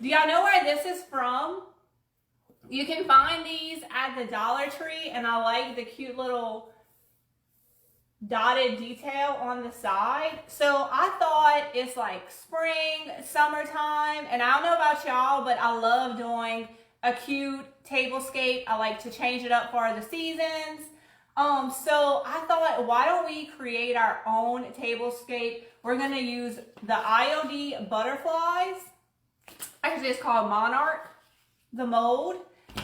Do y'all know where this is from? You can find these at the Dollar Tree, and I like the cute little dotted detail on the side. So I thought it's like spring, summertime, and I don't know about y'all, but I love doing a cute tablescape. I like to change it up for the seasons. So I thought, why don't we create our own tablescape? We're gonna use the IOD Butterflies. Actually, it's called Monarch, the mold.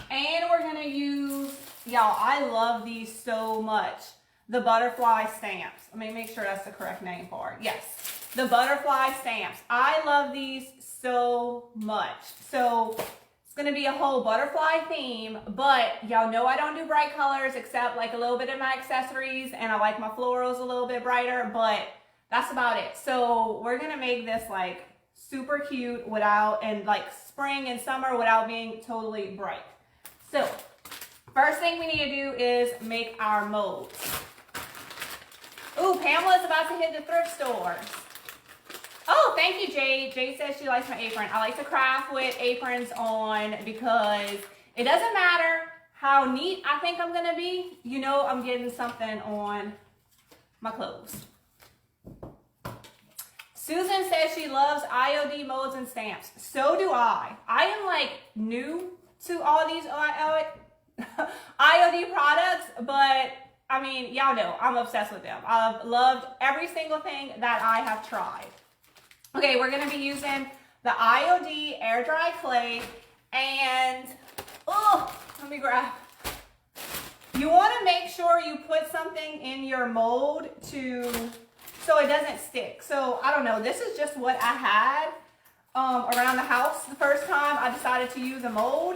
And we're gonna use, y'all, I love these so much. The Butterfly Stamps. Let me make sure that's the correct name for it. Yes, the Butterfly Stamps. I love these so much. So it's gonna be a whole butterfly theme, but y'all know I don't do bright colors except like a little bit of my accessories, and I like my florals a little bit brighter, but that's about it. So we're gonna make this like super cute without, and like spring and summer without being totally bright. So first thing we need to do is make our molds. Ooh, Pamela's about to hit the thrift stores. Oh, thank you, Jade. Jade says she likes my apron. I like to craft with aprons on because it doesn't matter how neat I think I'm gonna be. You know I'm getting something on my clothes. Susan says she loves IOD molds and stamps. So do I. I am like new to all these IOD products, but I mean, y'all know I'm obsessed with them. I've loved every single thing that I have tried. Okay, we're gonna be using the IOD Air Dry Clay, and let me grab. You wanna make sure you put something in your mold so it doesn't stick. So I don't know, this is just what I had around the house the first time I decided to use a mold.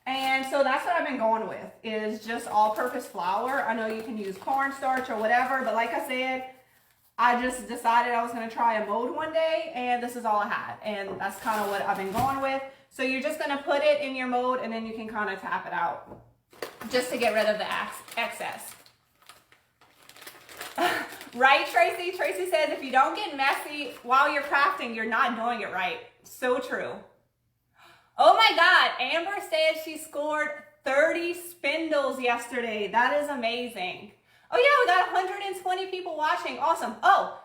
And so that's what I've been going with, is just all-purpose flour. I know you can use cornstarch or whatever, but like I said, I just decided I was gonna try a mold one day, and this is all I had. And that's kind of what I've been going with. So you're just gonna put it in your mold, and then you can kind of tap it out just to get rid of the excess. Right, Tracy? Tracy says if you don't get messy while you're crafting, you're not doing it right. So true. Oh my God, Amber said she scored 30 spindles yesterday. That is amazing. Oh yeah, we got 120 people watching. Awesome. Oh,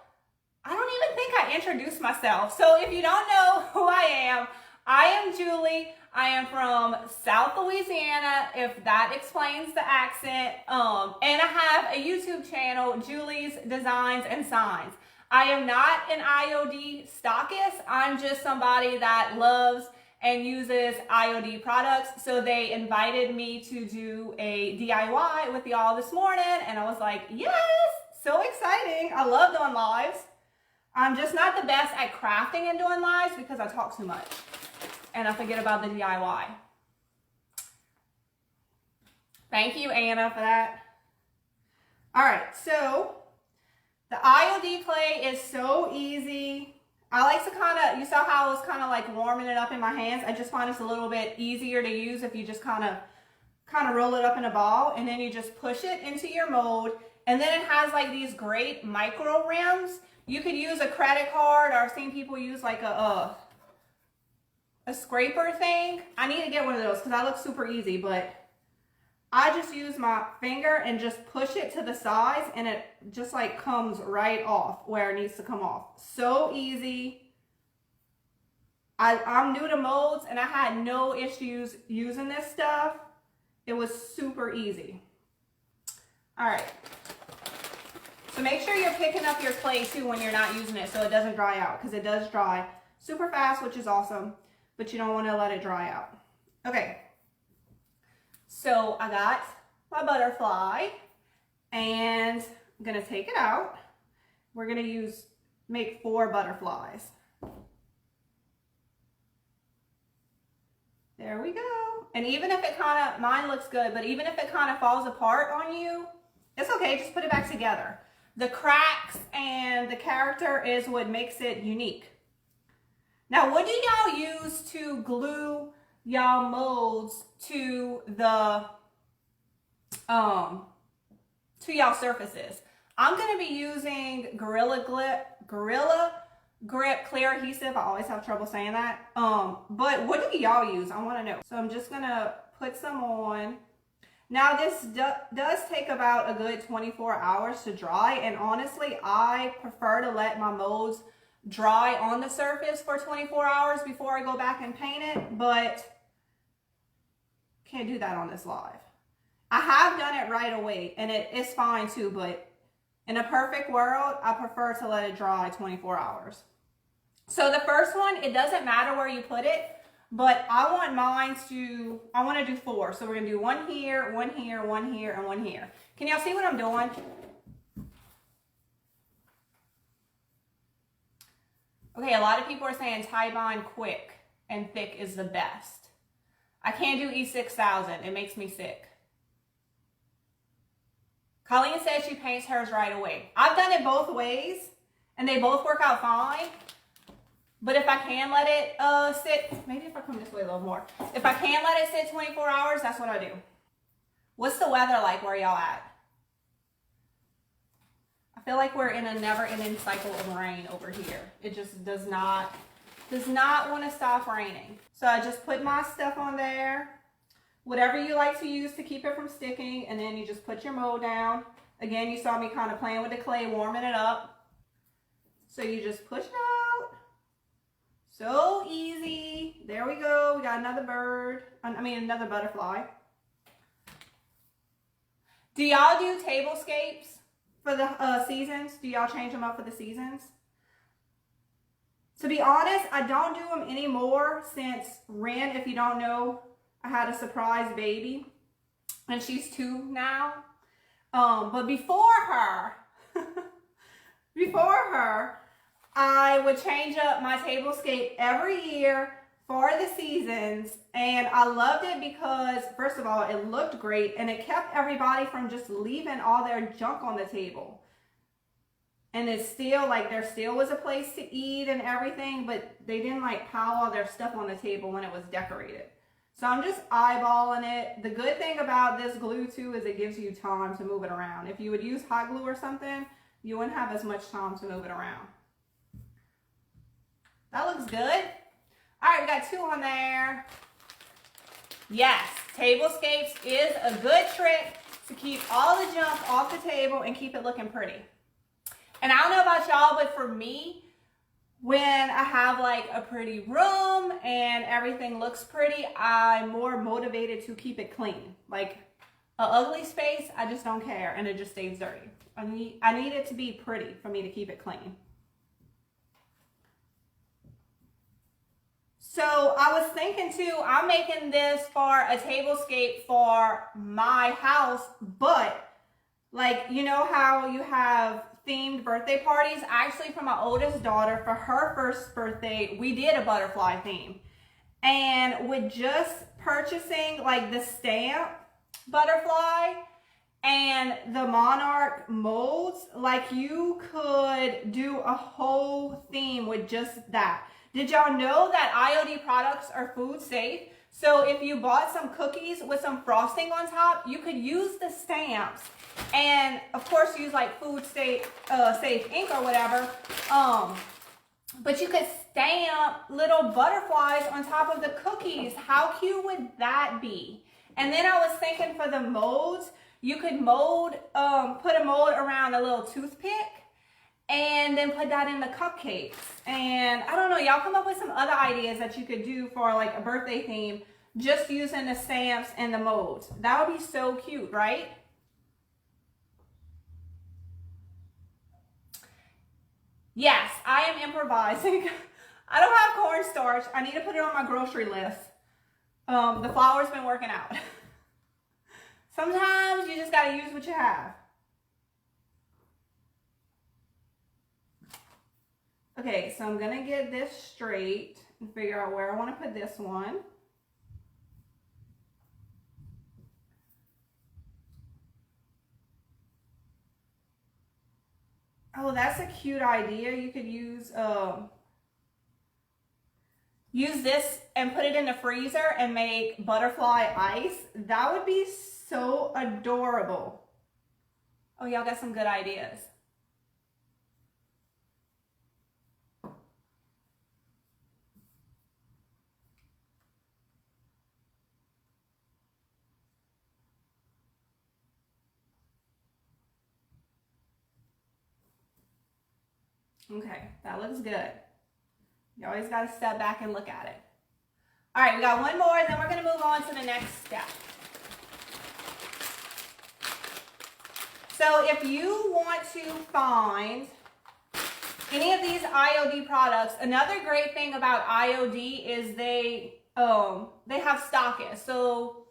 I don't even think I introduced myself. So if you don't know who I am Julie. I am from South Louisiana, if that explains the accent. And I have a YouTube channel, Julie's Designs and Signs. I am not an IOD stockist. I'm just somebody that loves and uses IOD products. So they invited me to do a DIY with y'all this morning, and I was like, yes, so exciting. I love doing lives. I'm just not the best at crafting and doing lives because I talk too much and I forget about the DIY. Thank you, Anna, for that. All right, so the IOD clay is so easy. I like to kind of, you saw how I was kind of like warming it up in my hands. I just find it's a little bit easier to use if you just kind of roll it up in a ball, and then you just push it into your mold. And then it has like these great micro rims. You could use a credit card, or I've seen people use like a scraper thing. I need to get one of those because that looks super easy, but I just use my finger and just push it to the sides, and it just like comes right off where it needs to come off. So easy. I'm new to molds, and I had no issues using this stuff. It was super easy. All right. So make sure you're picking up your clay too when you're not using it so it doesn't dry out, because it does dry super fast, which is awesome, but you don't want to let it dry out. Okay. So I got my butterfly, and I'm gonna take it out. We're gonna make 4 butterflies. There we go. And even if it kind of, mine looks good, but even if it kind of falls apart on you, it's okay, just put it back together. The cracks and the character is what makes it unique. Now, what do y'all use to glue y'all molds to the to y'all surfaces? I'm going to be using Gorilla grip clear adhesive. I always have trouble saying that. But what do y'all use? I want to know. So I'm just gonna put some on. Now this does take about a good 24 hours to dry, and honestly I prefer to let my molds dry on the surface for 24 hours before I go back and paint it, but can't do that on this live. I have done it right away and it's fine too, but in a perfect world I prefer to let it dry 24 hours. So the first one, it doesn't matter where you put it, but I want mine to, I want to do 4. So we're going to do one here, one here, one here, and one here. Can y'all see what I'm doing? Okay, a lot of people are saying tie bind quick and thick is the best. I can't do E6000. It makes me sick. Colleen says she paints hers right away. I've done it both ways and they both work out fine. But if I can let it sit, maybe if I come this way a little more. If I can let it sit 24 hours, that's what I do. What's the weather like where y'all at? I feel like we're in a never-ending cycle of rain over here. It just does not want to stop raining. So I just put my stuff on there. Whatever you like to use to keep it from sticking, and then you just put your mold down. Again, you saw me kind of playing with the clay, warming it up. So you just push it out. So easy. There we go. We got another bird. Another butterfly. Do y'all do tablescapes for the seasons? Do y'all change them up for the seasons? To be honest, I don't do them anymore since Ren, if you don't know, I had a surprise baby and she's 2 now. But before her, I would change up my tablescape every year for the seasons, and I loved it because, first of all, it looked great and it kept everybody from just leaving all their junk on the table. And it's still like there still was a place to eat and everything, but they didn't like pile all their stuff on the table when it was decorated. So I'm just eyeballing it. The good thing about this glue too is it gives you time to move it around. If you would use hot glue or something, you wouldn't have as much time to move it around. That looks good. All right, we got 2 on there. Yes, tablescapes is a good trick to keep all the junk off the table and keep it looking pretty. And I don't know about y'all, but for me, when I have like a pretty room and everything looks pretty, I'm more motivated to keep it clean. Like an ugly space, I just don't care and it just stays dirty. I need it to be pretty for me to keep it clean. So I was thinking too, I'm making this for a tablescape for my house, but like, you know how you have themed birthday parties? Actually, for my oldest daughter, for her first birthday, we did a butterfly theme. And with just purchasing like the stamp butterfly and the Monarch molds, like you could do a whole theme with just that. Did y'all know that IOD products are food safe? So if you bought some cookies with some frosting on top, you could use the stamps and of course use like food safe ink or whatever. But you could stamp little butterflies on top of the cookies. How cute would that be? And then I was thinking for the molds, you could mold, put a mold around a little toothpick and then put that in the cupcakes. And I don't know, y'all come up with some other ideas that you could do for like a birthday theme, just using the stamps and the molds. That would be so cute, right? Yes, I am improvising. I don't have cornstarch. I need to put it on my grocery list. The flour's been working out. Sometimes you just gotta use what you have. Okay, so I'm gonna get this straight and figure out where I want to put this one. Oh, that's a cute idea. You could use this and put it in the freezer and make butterfly ice. That would be so adorable. Oh, y'all got some good ideas. Okay, that looks good. You always got to step back and look at it. All right, we got one more, then we're going to move on to the next step. So if you want to find any of these IOD products, another great thing about IOD is they have stockists. So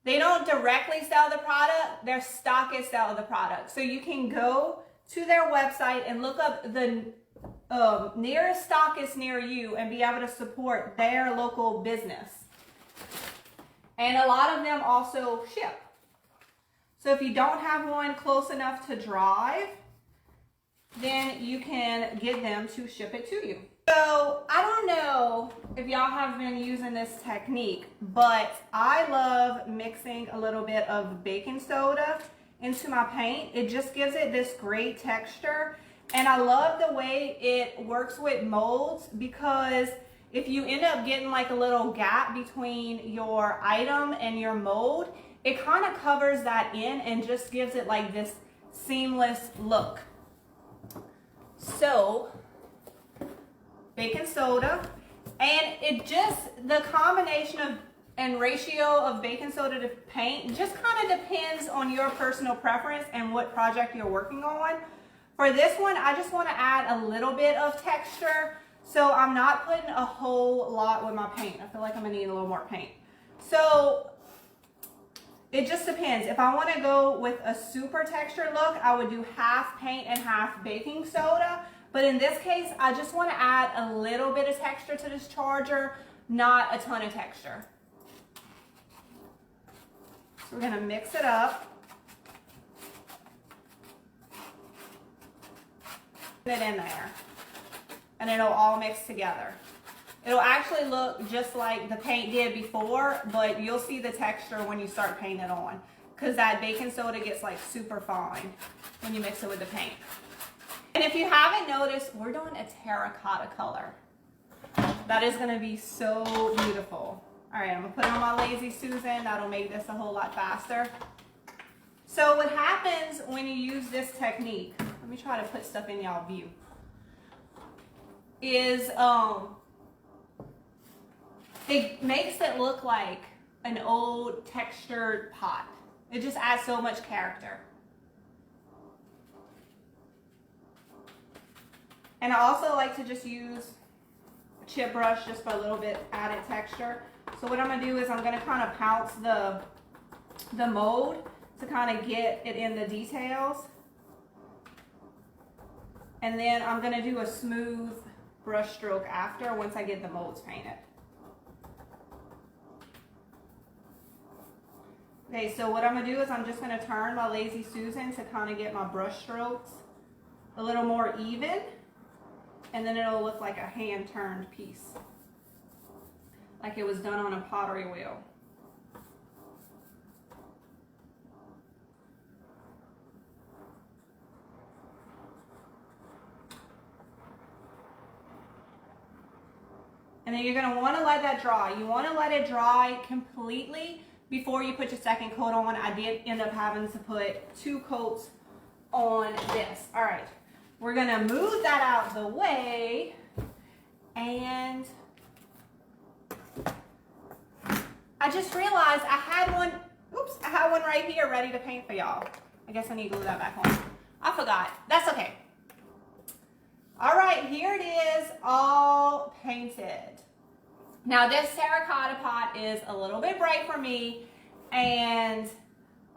they don't directly sell the product, their stockists sell the product. So you can go to their website and look up the nearest stockist near you and be able to support their local business. And a lot of them also ship. So if you don't have one close enough to drive, then you can get them to ship it to you. So I don't know if y'all have been using this technique, but I love mixing a little bit of baking soda into my paint. It just gives it this great texture. And I love the way it works with molds, because if you end up getting like a little gap between your item and your mold, it kind of covers that in and just gives it like this seamless look. So, baking soda, and it just, the combination of and ratio of baking soda to paint just kind of depends on your personal preference and what project you're working on. For this one, I just want to add a little bit of texture, so I'm not putting a whole lot with my paint. I feel like I'm going to need a little more paint. So it just depends. If I want to go with a super texture look, I would do half paint and half baking soda. But in this case, I just want to add a little bit of texture to this charger, not a ton of texture. So we're going to mix it up. Put it in there. And it'll all mix together. It'll actually look just like the paint did before, but you'll see the texture when you start painting it on, because that baking soda gets like super fine when you mix it with the paint. And if you haven't noticed, we're doing a terracotta color. That is going to be so beautiful. All right, I'm going to put on my Lazy Susan. That'll make this a whole lot faster. So what happens when you use this technique, let me try to put stuff in y'all view, is it makes it look like an old textured pot. It just adds so much character. And I also like to just use a chip brush just for a little bit added texture. So what I'm going to do is I'm going to kind of pounce the mold to kind of get it in the details. And then I'm going to do a smooth brush stroke after, once I get the molds painted. Okay, so what I'm going to do is I'm just going to turn my Lazy Susan to kind of get my brush strokes a little more even. And then it'll look like a hand-turned piece, like it was done on a pottery wheel. And then you're going to want to let that dry. You want to let it dry completely before you put your second coat on. I did end up having to put 2 coats on this. All right. We're going to move that out the way, and I just realized I had one right here ready to paint for y'all. I guess I need to glue that back on. I forgot. That's okay. All right, here it is, all painted. Now this terracotta pot is a little bit bright for me, and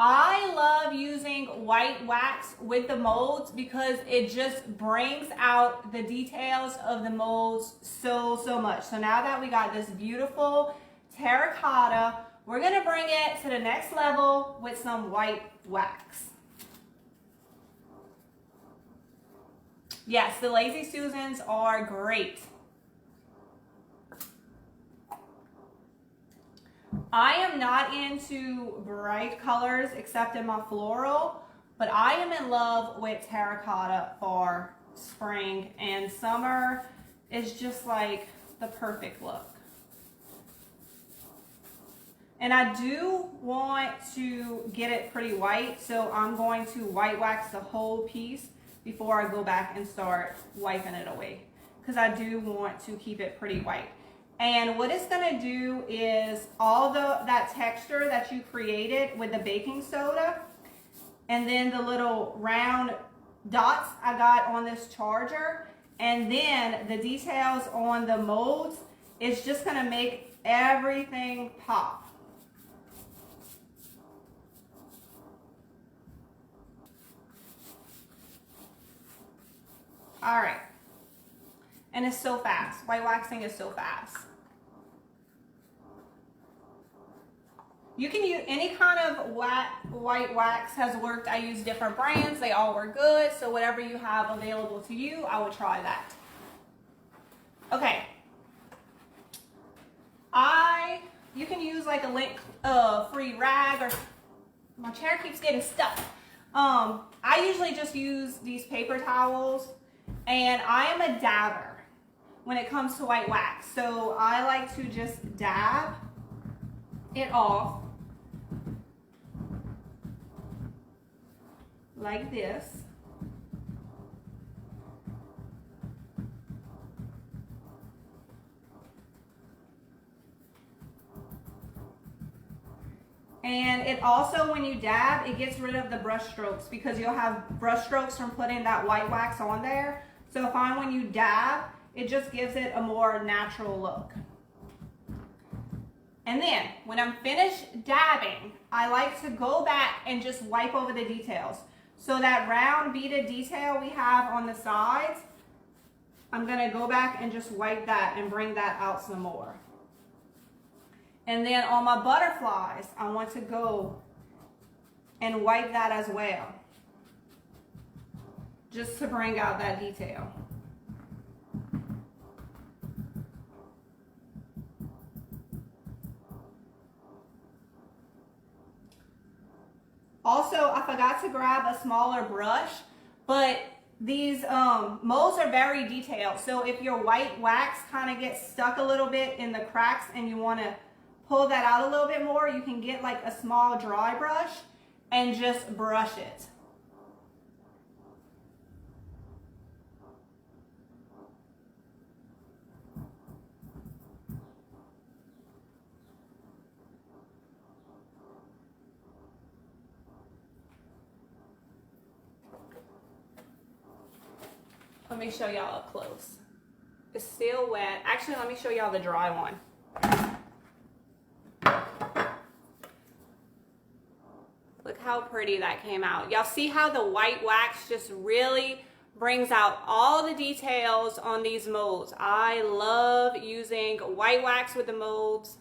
I love using white wax with the molds because it just brings out the details of the molds so much. So now that we got this beautiful terracotta, we're going to bring it to the next level with some white wax. Yes, the Lazy Susans are great. I am not into bright colors except in my floral, but I am in love with terracotta for spring, and summer is just like the perfect look. And I do want to get it pretty white, so I'm going to white wax the whole piece before I go back and start wiping it away, because I do want to keep it pretty white. And what it's going to do is all that texture that you created with the baking soda and then the little round dots I got on this charger and then the details on the molds is just going to make everything pop. All right. And it's so fast. White waxing is so fast. You can use any kind of white wax has worked. I use different brands. They all work good. So whatever you have available to you, I would try that. Okay. You can use like a lint-free rag, or my chair keeps getting stuck. I usually just use these paper towels, and I am a dabber when it comes to white wax. So I like to just dab it off like this. And it also, when you dab, it gets rid of the brush strokes, because you'll have brush strokes from putting that white wax on there. So when you dab, it just gives it a more natural look. And then when I'm finished dabbing, I like to go back and just wipe over the details. So that round beaded detail we have on the sides, I'm gonna go back and just wipe that and bring that out some more. And then on my butterflies, I want to go and wipe that as well, just to bring out that detail. Also, I forgot to grab a smaller brush, but these molds are very detailed. So if your white wax kind of gets stuck a little bit in the cracks and you want to pull that out a little bit more, you can get like a small dry brush and just brush it. Let me show y'all up close. It's still wet. Actually, let me show y'all the dry one. Look how pretty that came out. Y'all see how the white wax just really brings out all the details on these molds. I love using white wax with the molds.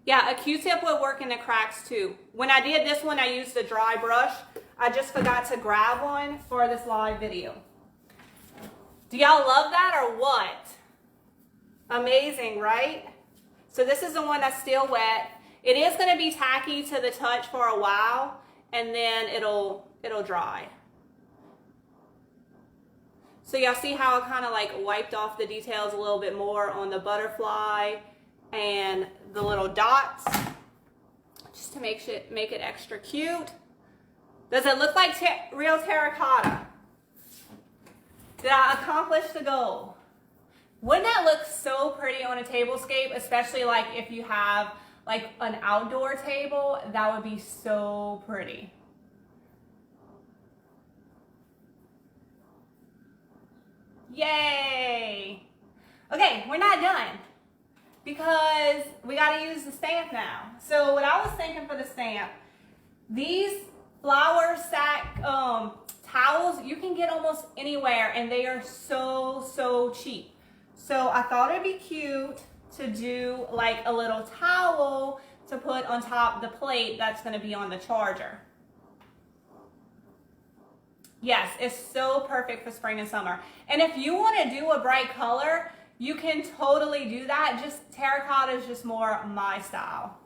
Yeah, a Q-tip would work in the cracks too. When I did this one, I used a dry brush. I just forgot to grab one for this live video. Do y'all love that or what? Amazing, right? So this is the one that's still wet. It is going to be tacky to the touch for a while, and then it'll dry. So y'all see how I kind of like wiped off the details a little bit more on the butterfly and the little dots, just to make it extra cute. Does it look like real terracotta? Did I accomplish the goal? Wouldn't that look so pretty on a tablescape, especially like if you have like an outdoor table? That would be so pretty. Yay! Okay, we're not done, because we got to use the stamp now. So what I was thinking for the stamp, these flour sack towels you can get almost anywhere, and they are so cheap. So I thought it'd be cute to do like a little towel to put on top of the plate that's going to be on the charger. Yes, it's so perfect for spring and summer. And if you want to do a bright color, you can totally do that. Just terracotta is just more my style.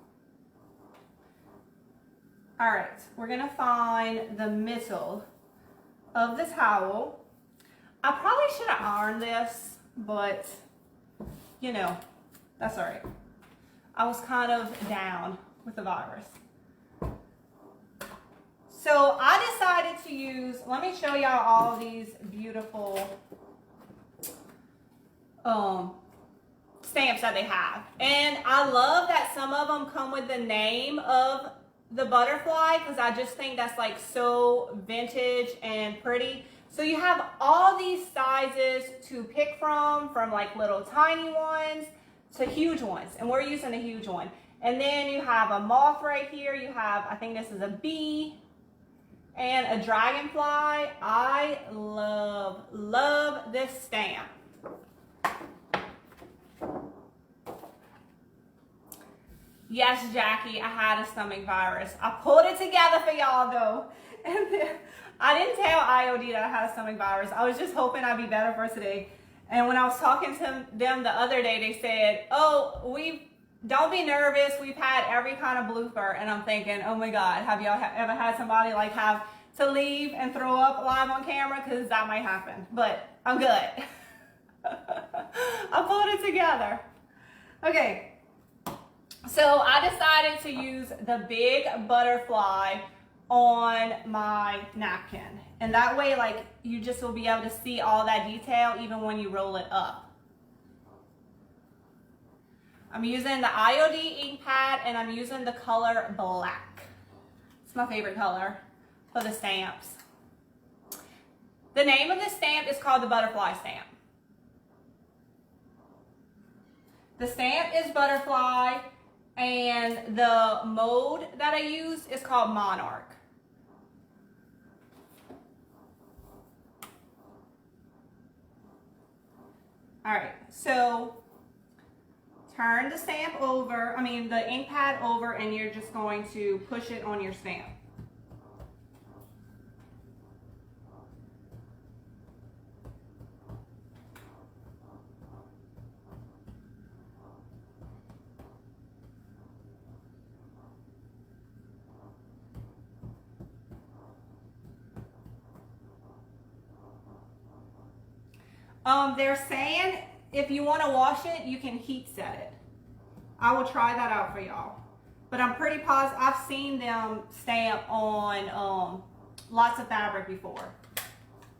All right, we're gonna find the middle of the towel. I probably should have ironed this, but you know, that's all right. I was kind of down with the virus. So I decided to use, let me show y'all all these beautiful stamps that they have. And I love that some of them come with the name of the butterfly, because I just think that's like so vintage and pretty. So you have all these sizes to pick from like little tiny ones to huge ones, and we're using a huge one. And then you have a moth right here. You have, I think this is a bee and a dragonfly. I love this stamp. Yes, Jackie, I had a stomach virus. I pulled it together for y'all though. And then I didn't tell IOD that I had a stomach virus. I was just hoping I'd be better for today. And when I was talking to them the other day, they said, oh, don't be nervous. We've had every kind of blooper. And I'm thinking, oh my God, have y'all ever had somebody like have to leave and throw up live on camera? Because that might happen, but I'm good. I pulled it together. Okay. So I decided to use the big butterfly on my napkin. And that way, like, you just will be able to see all that detail even when you roll it up. I'm using the IOD ink pad and I'm using the color black. It's my favorite color for the stamps. The name of the stamp is called the Butterfly Stamp. The stamp is Butterfly, and the mold that I use is called Monarch. All right, so turn the stamp over, the ink pad over, and you're just going to push it on your stamp. They're saying if you want to wash it, you can heat set it. I will try that out for y'all. But I'm pretty positive, I've seen them stamp on lots of fabric before,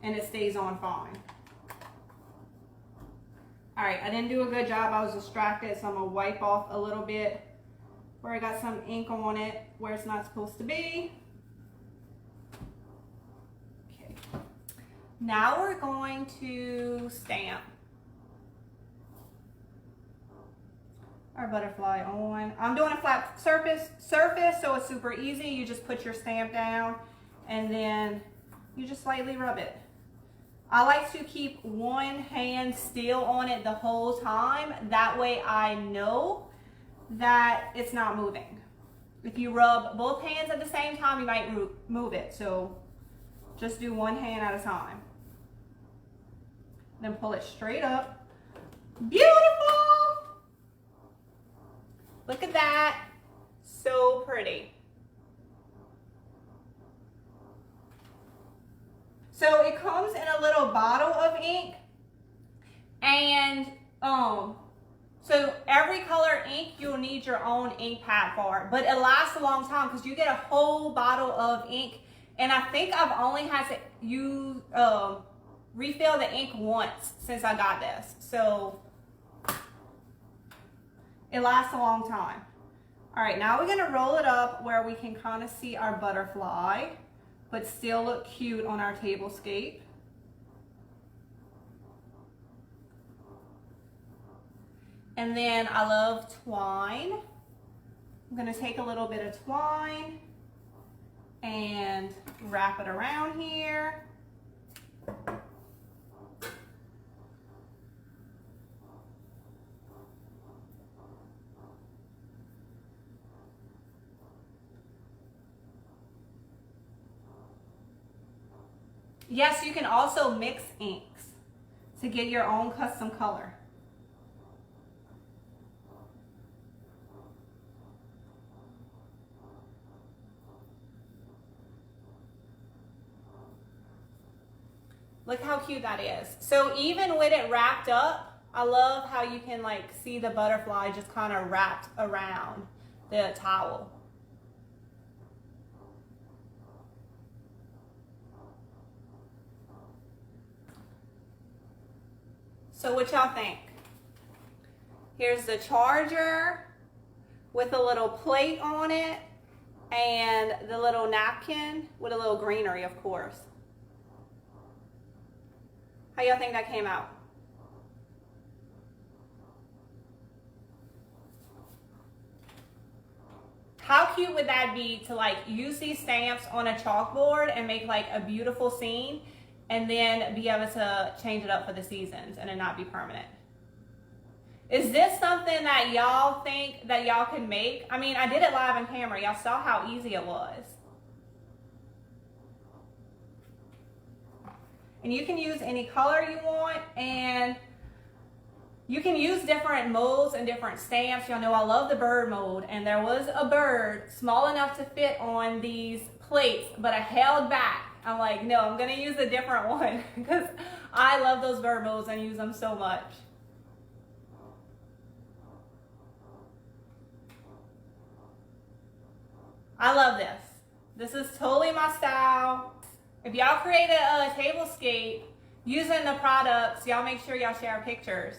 and it stays on fine. All right, I didn't do a good job. I was distracted, so I'm gonna wipe off a little bit where I got some ink on it where it's not supposed to be. Now we're going to stamp our butterfly on. I'm doing a flat surface, so it's super easy. You just put your stamp down and then you just lightly rub it. I like to keep one hand still on it the whole time. That way I know that it's not moving. If you rub both hands at the same time, you might move it. So just do one hand at a time. Then pull it straight up. Beautiful! Look at that. So pretty. So it comes in a little bottle of ink. And so every color ink, you'll need your own ink pad for it. But it lasts a long time because you get a whole bottle of ink. And I think I've only had to use refill the ink once since I got this. So it lasts a long time. All right, now we're gonna roll it up where we can kind of see our butterfly, but still look cute on our tablescape. And then I love twine. I'm gonna take a little bit of twine and wrap it around here. Yes, you can also mix inks to get your own custom color. Look how cute that is. So even with it wrapped up, I love how you can like see the butterfly just kind of wrapped around the towel. So what y'all think? Here's the charger with a little plate on it and the little napkin with a little greenery, of course. How y'all think that came out? How cute would that be to like use these stamps on a chalkboard and make like a beautiful scene and then be able to change it up for the seasons and it not be permanent? Is this something that y'all think that y'all can make? I mean, I did it live on camera. Y'all saw how easy it was. And you can use any color you want, and you can use different molds and different stamps. Y'all know I love the bird mold, and there was a bird small enough to fit on these plates, but I held back. I'm like, no, I'm gonna use a different one because I love those bird molds and use them so much. I love this. This is totally my style. If y'all created a tablescape using the products, y'all make sure y'all share pictures.